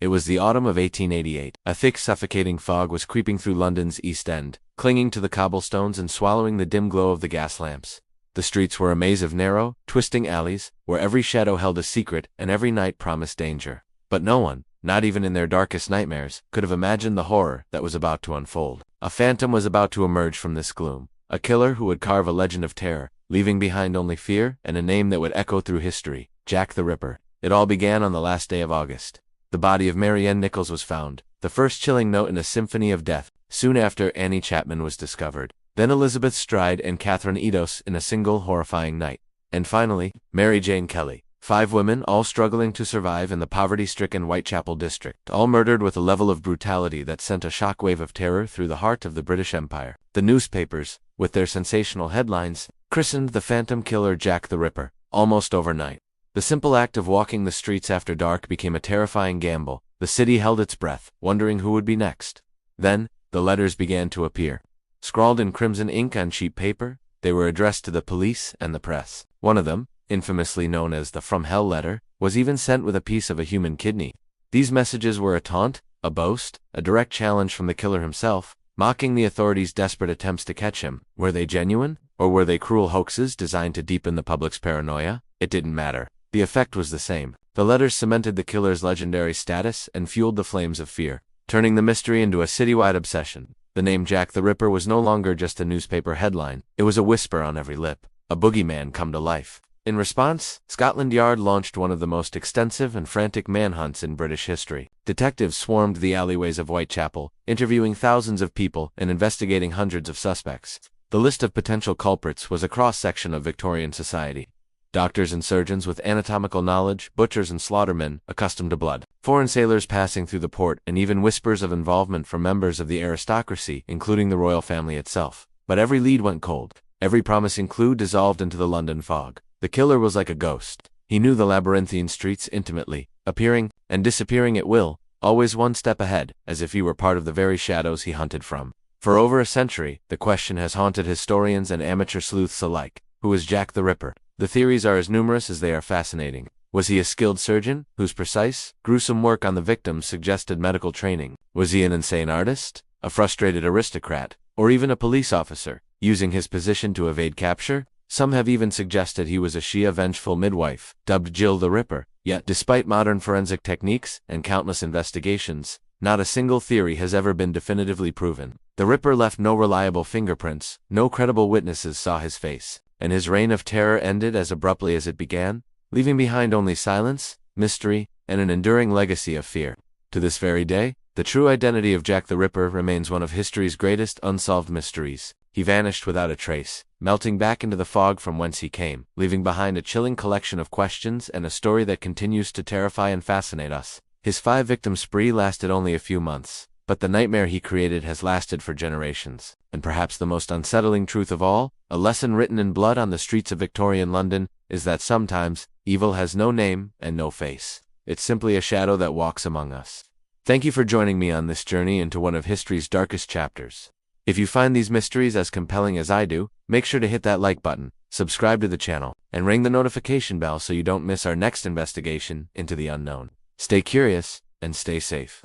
It was the autumn of 1888. A thick, suffocating fog was creeping through London's East End, clinging to the cobblestones and swallowing the dim glow of the gas lamps. The streets were a maze of narrow, twisting alleys, where every shadow held a secret and every night promised danger. But no one, not even in their darkest nightmares, could have imagined the horror that was about to unfold. A phantom was about to emerge from this gloom, a killer who would carve a legend of terror, leaving behind only fear and a name that would echo through history: Jack the Ripper. It all began on the last day of August. The body of Mary Ann Nichols was found, the first chilling note in a symphony of death. Soon after, Annie Chapman was discovered. Then Elizabeth Stride and Catherine Edos in a single horrifying night. And finally, Mary Jane Kelly. 5 women, all struggling to survive in the poverty-stricken Whitechapel district, all murdered with a level of brutality that sent a shockwave of terror through the heart of the British Empire. The newspapers, with their sensational headlines, christened the phantom killer Jack the Ripper, almost overnight. The simple act of walking the streets after dark became a terrifying gamble. The city held its breath, wondering who would be next. Then, the letters began to appear. Scrawled in crimson ink on cheap paper, they were addressed to the police and the press. One of them, infamously known as the From Hell letter, was even sent with a piece of a human kidney. These messages were a taunt, a boast, a direct challenge from the killer himself, mocking the authorities' desperate attempts to catch him. Were they genuine, or were they cruel hoaxes designed to deepen the public's paranoia? It didn't matter. The effect was the same. The letters cemented the killer's legendary status and fueled the flames of fear, turning the mystery into a citywide obsession. The name Jack the Ripper was no longer just a newspaper headline. It was a whisper on every lip, a boogeyman come to life. In response, Scotland Yard launched one of the most extensive and frantic manhunts in British history. Detectives swarmed the alleyways of Whitechapel, interviewing thousands of people and investigating hundreds of suspects. The list of potential culprits was a cross-section of Victorian society. Doctors and surgeons with anatomical knowledge, butchers and slaughtermen accustomed to blood, foreign sailors passing through the port, and even whispers of involvement from members of the aristocracy, including the royal family itself. But every lead went cold. Every promising clue dissolved into the London fog. The killer was like a ghost. He knew the labyrinthine streets intimately, appearing and disappearing at will, always one step ahead, as if he were part of the very shadows he hunted from. For over a century, the question has haunted historians and amateur sleuths alike: who is Jack the Ripper? The theories are as numerous as they are fascinating. Was he a skilled surgeon, whose precise, gruesome work on the victims suggested medical training? Was he an insane artist, a frustrated aristocrat, or even a police officer, using his position to evade capture? Some have even suggested he was a she-vengeful midwife, dubbed Jill the Ripper. Yet, despite modern forensic techniques and countless investigations, not a single theory has ever been definitively proven. The Ripper left no reliable fingerprints, no credible witnesses saw his face, and his reign of terror ended as abruptly as it began, leaving behind only silence, mystery, and an enduring legacy of fear. To this very day, the true identity of Jack the Ripper remains one of history's greatest unsolved mysteries. He vanished without a trace, melting back into the fog from whence he came, leaving behind a chilling collection of questions and a story that continues to terrify and fascinate us. His 5-victim spree lasted only a few months, but the nightmare he created has lasted for generations. And perhaps the most unsettling truth of all, a lesson written in blood on the streets of Victorian London, is that sometimes, evil has no name and no face. It's simply a shadow that walks among us. Thank you for joining me on this journey into one of history's darkest chapters. If you find these mysteries as compelling as I do, make sure to hit that like button, subscribe to the channel, and ring the notification bell so you don't miss our next investigation into the unknown. Stay curious, and stay safe.